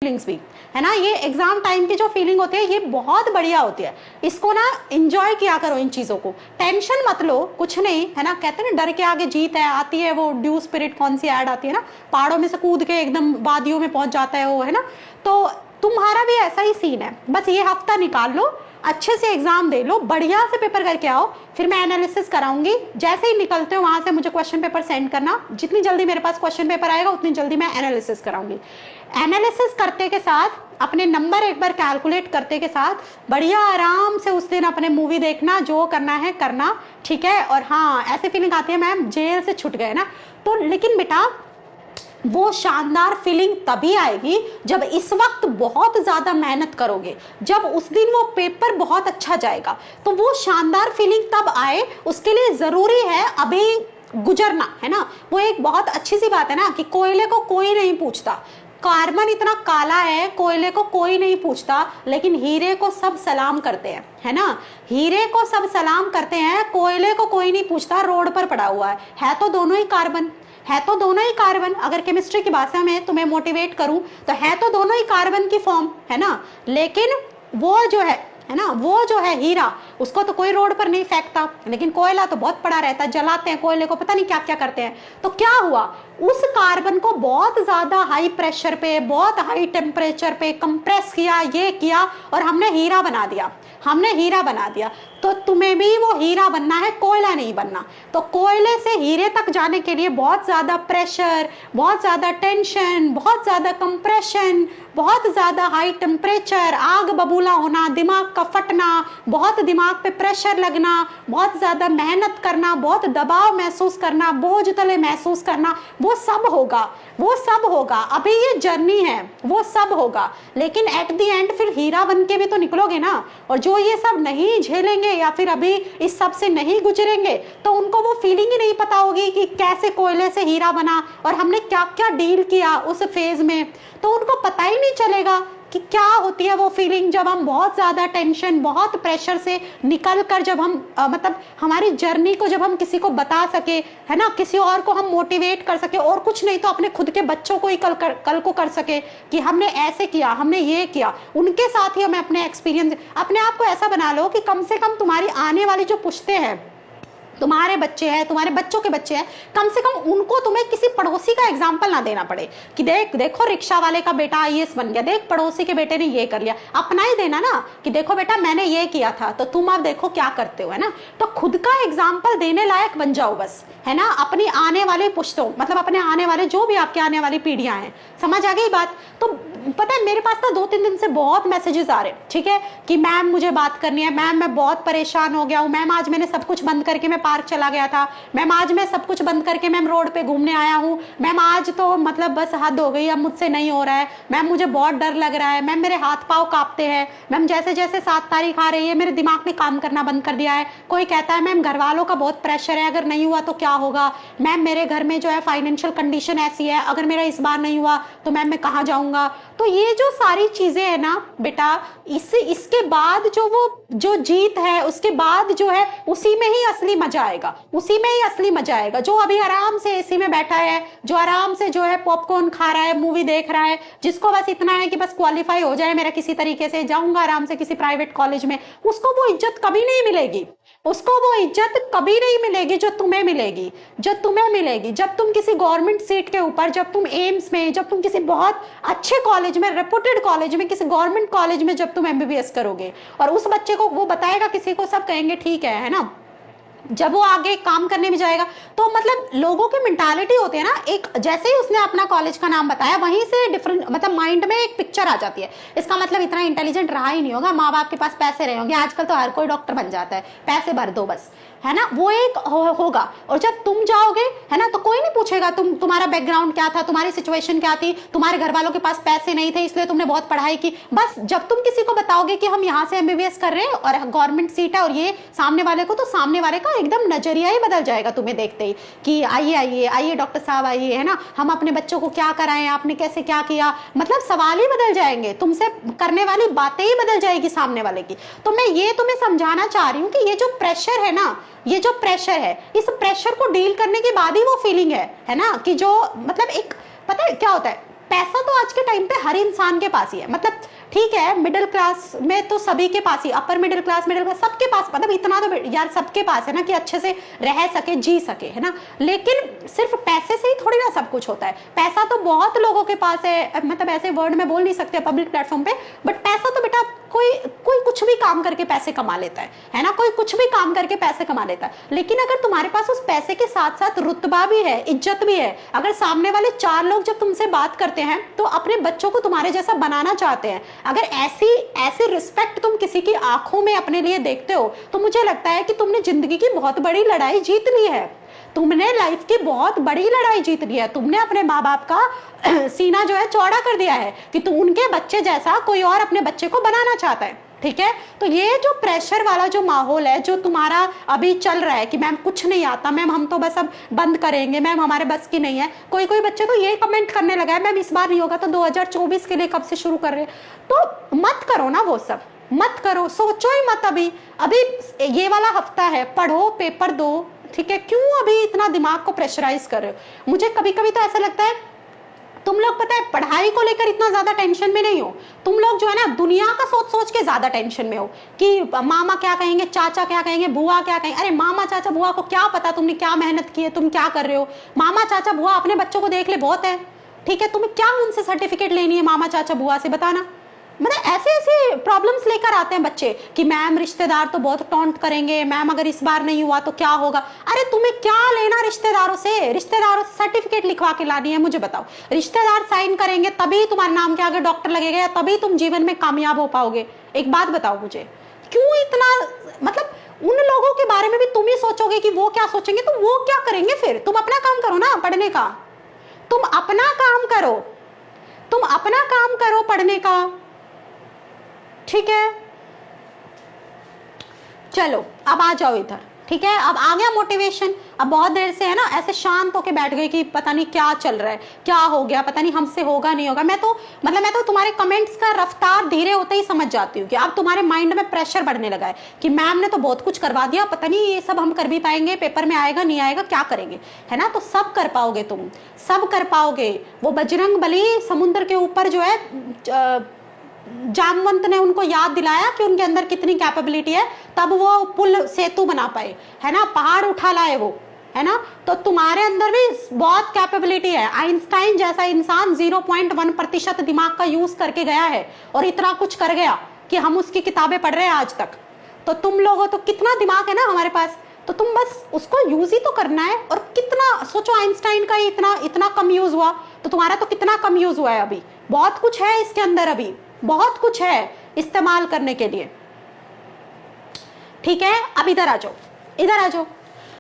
Feelings भी, है ना। ये एग्जाम टाइम की जो फीलिंग होती है ये बहुत बढ़िया होती है, इसको ना एंजॉय किया करो इन चीजों को, टेंशन मत लो, कुछ नहीं, है ना। कहते हैं ना डर के आगे जीत है, आती है वो ड्यू स्पिरिट, कौन सी ऐड आती है ना, पहाड़ों में से कूद के एकदम वादियों में पहुंच जाता है वो, है ना। तो तुम्हारा भी ऐसा ही सीन है, बस ये हफ्ता निकाल लो, अच्छे से एग्जाम दे लो, बढ़िया से पेपर करके आओ, फिर मैं एनालिसिस कराऊंगी। जैसे ही निकलते हो वहां से मुझे क्वेश्चन पेपर सेंड करना, जितनी जल्दी मेरे पास क्वेश्चन पेपर आएगा उतनी जल्दी मैं एनालिसिस कराऊंगी। एनालिसिस करते के साथ अपने नंबर एक बार कैलकुलेट करते के साथ बढ़िया आराम से उस दिन अपने मूवी देखना, जो करना है करना, ठीक है। और हाँ, ऐसी फीलिंग आती है मैम जेल से छूट गए ना, तो लेकिन बेटा वो शानदार फीलिंग तभी आएगी जब इस वक्त बहुत ज्यादा मेहनत करोगे, जब उस दिन वो पेपर बहुत अच्छा जाएगा, तो वो शानदार फीलिंग तब आए। उसके लिए जरूरी है अभी गुजरना, है ना। वो एक बहुत अच्छी सी बात है ना कि कोयले को कोई नहीं पूछता, कार्बन इतना काला है, कोयले को कोई नहीं पूछता, लेकिन हीरे को सब सलाम करते हैं, है ना। हीरे को सब सलाम करते हैं, कोयले को कोई नहीं पूछता, रोड पर पड़ा हुआ है तो दोनों ही कार्बन, है तो दोनों ही कार्बन। अगर केमिस्ट्री की भाषा में तुम्हें मोटिवेट करूं तो है तो दोनों ही कार्बन की फॉर्म, है ना। लेकिन वो जो है ना, वो जो है हीरा, उसको तो कोई रोड पर नहीं फेंकता, लेकिन कोयला तो बहुत पड़ा रहता है, जलाते हैं कोयले को, पता नहीं क्या क्या करते हैं। तो क्या हुआ, उस कार्बन को बहुत ज्यादा हाई प्रेशर पे, बहुत हाई टेम्परेचर पे कंप्रेस किया, ये किया, और हमने हीरा बना दिया, हमने हीरा बना दिया। तो तुम्हें भी वो हीरा बनना है, कोयला नहीं बनना। तो कोयले से हीरे तक जाने के लिए बहुत ज्यादा प्रेशर, बहुत ज्यादा टेंशन, बहुत ज्यादा कंप्रेशन, बहुत ज्यादा हाई टेम्परेचर, आग बबूला होना, दिमाग का फटना, बहुत दिमाग पे प्रेशर लगना, बहुत ज्यादा मेहनत करना, बहुत दबाव महसूस करना, बोझ तले महसूस करना, वो सब होगा, वो सब होगा। अभी ये जर्नी है, वो सब होगा, लेकिन एट द एंड फिर हीरा बन के भी तो निकलोगे ना। और जो ये सब नहीं झेलेंगे या फिर अभी इस सब से नहीं गुजरेंगे, तो उनको वो फीलिंग ही नहीं पता होगी कि कैसे कोयले से हीरा बना और हमने क्या क्या डील किया उस फेज में। तो उनको पता ही नहीं चलेगा कि क्या होती है वो फीलिंग जब हम बहुत ज्यादा टेंशन, बहुत प्रेशर से निकल कर, जब हम मतलब हमारी जर्नी को जब हम किसी को बता सके, है ना, किसी और को हम मोटिवेट कर सके, और कुछ नहीं तो अपने खुद के बच्चों को ही कल को कर सके कि हमने ऐसे किया, हमने ये किया, उनके साथ ही हमें अपने एक्सपीरियंस, अपने आप को ऐसा बना लो कि कम से कम तुम्हारी आने वाली जो पुश्ते हैं, तुम्हारे बच्चे हैं, तुम्हारे बच्चों के बच्चे हैं, कम से कम उनको तुम्हें किसी पड़ोसी का एग्जाम्पल ना देना पड़े कि देखो रिक्शा वाले का बेटा आईएएस बन गया, देख पड़ोसी के बेटे ने ये कर लिया। अपना ही देना ना कि देखो बेटा मैंने ये किया था तो तुम अब देखो क्या करते हो, है ना। तो खुद का एग्जाम्पल देने लायक बन जाओ बस, है ना, अपनी आने वाले पुश्तों, मतलब अपने आने वाले जो भी आपके आने वाली पीढ़ियां हैं। समझ आ गई बात। तो पता है मेरे पास ना 2-3 दिन से बहुत मैसेजेस आ रहे, ठीक है, कि मैम मुझे बात करनी है, मैम मैं बहुत परेशान हो गया हूँ, मैम आज मैंने सब कुछ बंद करके मैं पार्क चला गया था, मैम आज मैं सब कुछ बंद करके मैम रोड पे घूमने आया हूँ, मैम आज तो मतलब बस हद हो गई, अब मुझसे नहीं हो रहा है, मैम मुझे बहुत डर लग रहा है, मैम मेरे हाथ पाँव कांपते हैं, मैम जैसे जैसे 7 तारीख आ रही है मेरे दिमाग ने काम करना बंद कर दिया है। कोई कहता है मैम घर वालों का बहुत प्रेशर है, अगर नहीं हुआ तो क्या होगा, मैम मेरे घर में जो है फाइनेंशियल कंडीशन ऐसी है, अगर मेरा इस बार नहीं हुआ तो मैम मैं कहाँ जाऊंगा। तो ये जो सारी चीजें है ना बेटा, इसके बाद जो जीत है, उसके बाद जो है उसी में ही असली मजा आएगा, उसी में ही असली मजा आएगा। जो अभी आराम से एसी में बैठा है, जो आराम से जो है पॉपकॉर्न खा रहा है, मूवी देख रहा है, जिसको बस इतना है कि बस क्वालिफाई हो जाए मेरा, किसी तरीके से जाऊंगा आराम से किसी प्राइवेट कॉलेज में, उसको वो इज्जत कभी नहीं मिलेगी, उसको वो इज्जत कभी नहीं मिलेगी जो तुम्हें मिलेगी, जो तुम्हें मिलेगी जब तुम किसी गवर्नमेंट सीट के ऊपर, जब तुम एम्स में, जब तुम किसी बहुत अच्छे कॉलेज में, रेपुटेड कॉलेज में, किसी गवर्नमेंट कॉलेज में जब तुम एमबीबीएस करोगे, और उस बच्चे को वो बताएगा किसी को, सब कहेंगे ठीक है ना। जब वो आगे काम करने में जाएगा तो मतलब लोगों की मेंटालिटी होती है ना, एक जैसे ही उसने अपना कॉलेज का नाम बताया वहीं से डिफरेंट, मतलब माइंड में एक पिक्चर आ जाती है, इसका मतलब इतना इंटेलिजेंट रहा ही नहीं होगा, माँ बाप के पास पैसे रहे होंगे, आजकल तो हर कोई डॉक्टर बन जाता है, पैसे भर दो बस, है ना, वो एक होगा। और जब तुम जाओगे, है ना, तो कोई नहीं पूछेगा तुम्हारा बैकग्राउंड क्या था, तुम्हारी सिचुएशन क्या थी, तुम्हारे घर वालों के पास पैसे नहीं थे इसलिए तुमने बहुत पढ़ाई की। बस जब तुम किसी को बताओगे कि हम यहाँ से एमबीबीएस कर रहे हैं और गवर्नमेंट सीट है और ये सामने वाले को, तो सामने वाले का एकदम नजरिया ही बदल जाएगा तुम्हें देखते ही कि आइए आइए आइए डॉक्टर साहब आइए, है ना, हम अपने बच्चों को क्या कराएं, आपने कैसे क्या किया, मतलब सवाल ही बदल जाएंगे, तुमसे करने वाली बातें ही बदल जाएगी सामने वाले की। तो मैं ये तुम्हें समझाना चाह रही हूँ कि ये जो प्रेशर है ना, ये जो प्रेशर है, इस प्रेशर को डील करने के बाद ही वो फीलिंग है ना, कि जो मतलब एक पता है क्या होता है, पैसा तो आज के टाइम पे हर इंसान के पास ही है, मतलब ठीक है मिडिल क्लास में तो सभी के पास ही, अपर मिडिल क्लास सबके पास, मतलब इतना तो यार सबके पास है ना कि अच्छे से रह सके, जी सके, है ना। लेकिन सिर्फ पैसे से ही थोड़ी ना सब कुछ होता है। पैसा तो बहुत लोगों के पास है, मतलब ऐसे वर्ड में बोल नहीं सकते पब्लिक प्लेटफॉर्म पे, बट पैसा तो बेटा कोई कुछ भी काम करके पैसे कमा लेता है ना, कोई कुछ भी काम करके पैसे कमा लेता है। लेकिन अगर तुम्हारे पास उस पैसे के साथ साथ रुतबा भी है, इज्जत भी है, अगर सामने वाले 4 लोग जब तुमसे बात करते हैं तो अपने बच्चों को तुम्हारे जैसा बनाना चाहते हैं, अगर ऐसी रिस्पेक्ट तुम किसी की आंखों में अपने लिए देखते हो, तो मुझे लगता है कि तुमने जिंदगी की बहुत बड़ी लड़ाई जीत ली है, तुमने लाइफ की बहुत बड़ी लड़ाई जीत ली है। तुमने अपने माँ बाप का सीना जो है चौड़ा कर दिया है कि तू उनके बच्चे जैसा कोई और अपने बच्चे को बनाना चाहता है, ठीक है। तो ये जो प्रेशर वाला जो माहौल है जो तुम्हारा अभी चल रहा है कि मैम कुछ नहीं आता, मैम हम तो बस अब बंद करेंगे, मैम हमारे बस की नहीं है, कोई बच्चे तो ये कमेंट करने लगा है मैम इस बार नहीं होगा तो 2024 के लिए कब से शुरू कर रहे हैं। तो मत करो ना, वो सब मत करो, सोचो ही मत। अभी ये वाला हफ्ता है, पढ़ो, पेपर दो, ठीक है। क्यों अभी इतना दिमाग को प्रेशराइज कर रहे हो? मुझे कभी कभी तो ऐसा लगता है तुम लोग पता है पढ़ाई को लेकर इतना ज्यादा टेंशन में नहीं हो, तुम लोग जो है ना दुनिया का सोच के ज्यादा टेंशन में हो कि मामा क्या कहेंगे, चाचा क्या कहेंगे, बुआ क्या कहेंगे। अरे मामा चाचा बुआ को क्या पता तुमने क्या मेहनत की है, तुम क्या कर रहे हो। मामा चाचा बुआ अपने बच्चों को देख ले, बहुत है, ठीक है। तुम्हें क्या उनसे सर्टिफिकेट लेनी है मामा चाचा बुआ से, बताना। मतलब ऐसे प्रॉब्लम्स लेकर आते हैं बच्चे कि मैम रिश्तेदार तो बहुत टॉन्ट करेंगे, मैम अगर इस बार नहीं हुआ तो क्या होगा। अरे तुम्हें क्या लेना रिश्तेदारों से सर्टिफिकेट लिखवा के लानी है, मुझे बताओ। रिश्तेदार साइन करेंगे तभी तुम्हारे नाम के आगे डॉक्टर लगेगा, तभी तुम जीवन में कामयाब हो पाओगे। एक बात बताओ मुझे, क्यों इतना, मतलब उन लोगों के बारे में भी तुम ही सोचोगे कि वो क्या सोचेंगे, तो वो क्या करेंगे फिर। तुम अपना काम करो ना पढ़ने का, तुम अपना काम करो पढ़ने का, ठीक है। चलो अब आ जाओ इधर, ठीक है। अब आ गया मोटिवेशन। अब बहुत देर से है ना ऐसे शांत होके बैठ गए कि पता नहीं क्या चल रहा है, क्या हो गया, पता नहीं हमसे होगा नहीं होगा। मैं तो तुम्हारे कमेंट्स का रफ्तार धीरे होते ही समझ जाती हूँ कि अब तुम्हारे माइंड में प्रेशर बढ़ने लगा है कि मैम ने तो बहुत कुछ करवा दिया, पता नहीं ये सब हम कर भी पाएंगे, पेपर में आएगा नहीं आएगा, क्या करेंगे, है ना। तो सब कर पाओगे, तुम सब कर पाओगे। वो बजरंग बली समुद्र के ऊपर जो है जामवंत ने उनको याद दिलाया कि उनके अंदर कितनी कैपेबिलिटी है, तब वो पुल सेतु बना पाए, है ना, पहाड़ उठा लाए वो, है ना। तो तुम्हारे अंदर भी बहुत कैपेबिलिटी है। आइंस्टाइन जैसा इंसान 0.1% दिमाग का यूज करके गया है और इतना कुछ कर गया कि हम उसकी किताबें पढ़ रहे हैं आज तक। तो तुम लोगों तो कितना दिमाग है ना हमारे पास, तो तुम बस उसको यूज ही तो करना है। और कितना सोचो, आइंस्टाइन का ही इतना कम यूज हुआ, तो तुम्हारा तो कितना कम यूज हुआ है। अभी बहुत कुछ है इसके अंदर, अभी बहुत कुछ है इस्तेमाल करने के लिए, ठीक है। अब इधर आ जाओ, इधर आ जाओ।